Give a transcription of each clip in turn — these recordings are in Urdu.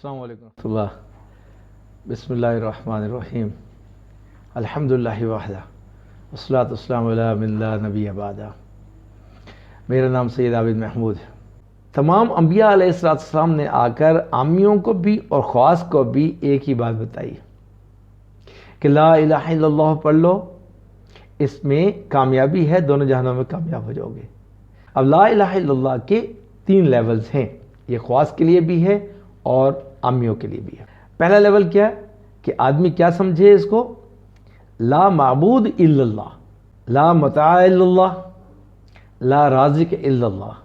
السلام علیکم ورحمۃ اللہ. بسم اللہ الرحمن الرحیم. الحمدللہ وحدہ والصلاۃ والسلام علی من لا نبی بعدہ. میرا نام سید عابد محمود ہے. تمام انبیاء علیہ السلام نے آ کر عامیوں کو بھی اور خواص کو بھی ایک ہی بات بتائی کہ لا الہ الا اللہ پڑھ لو، اس میں کامیابی ہے، دونوں جہانوں میں کامیاب ہو جاؤ گے. اب لا الہ الا اللہ کے 3 لیولز ہیں، یہ خواص کے لیے بھی ہے اور عامیوں کے لیے بھی ہے. پہلا لیول کیا ہے کہ آدمی کیا سمجھے اس کو؟ لا معبود الا اللہ، لا متاع الا اللہ، لا رازق الا اللہ،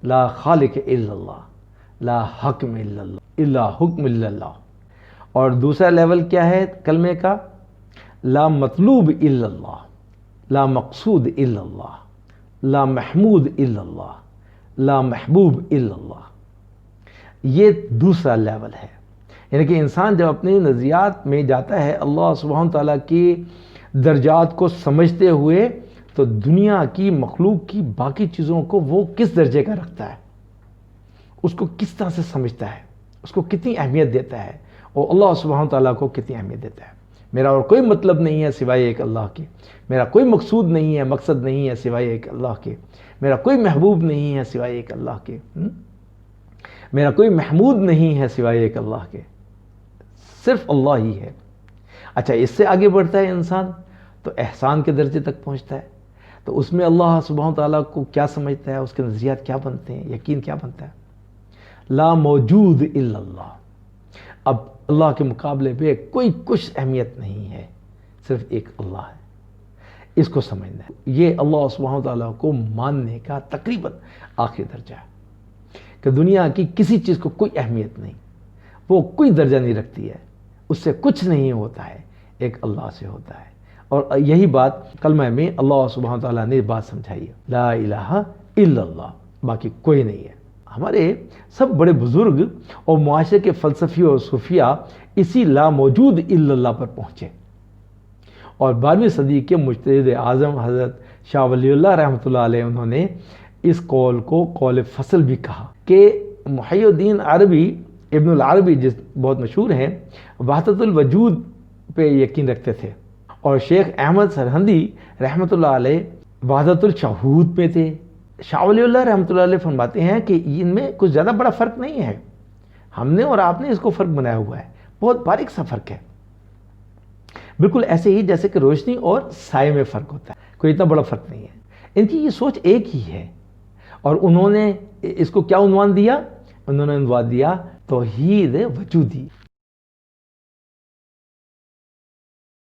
لا خالق الا اللہ، لا حکم الا اللہ، الا حکم الا اللہ. اور دوسرا لیول کیا ہے کلمے کا؟ لا مطلوب الا اللہ، لا مقصود الا اللہ، لا محمود الا اللہ، لا محبوب الا اللہ. یہ دوسرا لیول ہے. یعنی کہ انسان جب اپنی نظریات میں جاتا ہے اللہ سبحانہ تعالیٰ کی درجات کو سمجھتے ہوئے، تو دنیا کی مخلوق کی باقی چیزوں کو وہ کس درجے کا رکھتا ہے، اس کو کس طرح سے سمجھتا ہے، اس کو کتنی اہمیت دیتا ہے، اور اللہ سبحانہ تعالیٰ کو کتنی اہمیت دیتا ہے. میرا اور کوئی مطلب نہیں ہے سوائے ایک اللہ کے، میرا کوئی مقصود نہیں ہے، مقصد نہیں ہے سوائے ایک اللہ کے، میرا کوئی محبوب نہیں ہے سوائے ایک اللہ کے، میرا کوئی محمود نہیں ہے سوائے ایک اللہ کے، صرف اللہ ہی ہے. اچھا، اس سے آگے بڑھتا ہے انسان تو احسان کے درجے تک پہنچتا ہے. تو اس میں اللہ سبحانہ تعالیٰ کو کیا سمجھتا ہے، اس کے نظریات کیا بنتے ہیں، یقین کیا بنتا ہے؟ لا موجود الا اللہ. اب اللہ کے مقابلے پہ کوئی کچھ اہمیت نہیں ہے، صرف ایک اللہ ہے. اس کو سمجھنا ہے. یہ اللہ سبحانہ تعالیٰ کو ماننے کا تقریباً آخری درجہ ہے کہ دنیا کی کسی چیز کو کوئی اہمیت نہیں، وہ کوئی درجہ نہیں رکھتی ہے، اس سے کچھ نہیں ہوتا ہے، ایک اللہ سے ہوتا ہے. اور یہی بات کلمہ میں اللہ سبحانہ تعالیٰ نے بات سمجھائی ہے، لا الہ الا اللہ، باقی کوئی نہیں ہے. ہمارے سب بڑے بزرگ اور معاشرے کے فلسفی اور صوفیہ اسی لا موجود الا اللہ پر پہنچے. اور 12ویں صدی کے مجتہد اعظم حضرت شاہ ولی اللہ رحمۃ اللہ علیہ، انہوں نے اس قول کو قول فصل بھی کہا کہ محی الدین عربی، ابن العربی جس بہت مشہور ہیں، وحدت الوجود پہ یقین رکھتے تھے، اور شیخ احمد سرہندی رحمۃ اللہ علیہ وحدت الشہود پہ تھے. شاہ ولی اللہ رحمۃ اللہ علیہ فرماتے ہیں کہ ان میں کچھ زیادہ بڑا فرق نہیں ہے، ہم نے اور آپ نے اس کو فرق بنایا ہوا ہے، بہت باریک سا فرق ہے. بالکل ایسے ہی جیسے کہ روشنی اور سائے میں فرق ہوتا ہے، کوئی اتنا بڑا فرق نہیں ہے. ان کی یہ سوچ ایک ہی ہے، اور انہوں نے اس کو کیا عنوان دیا؟ انہوں نے عنوان دیا توحید وجودی.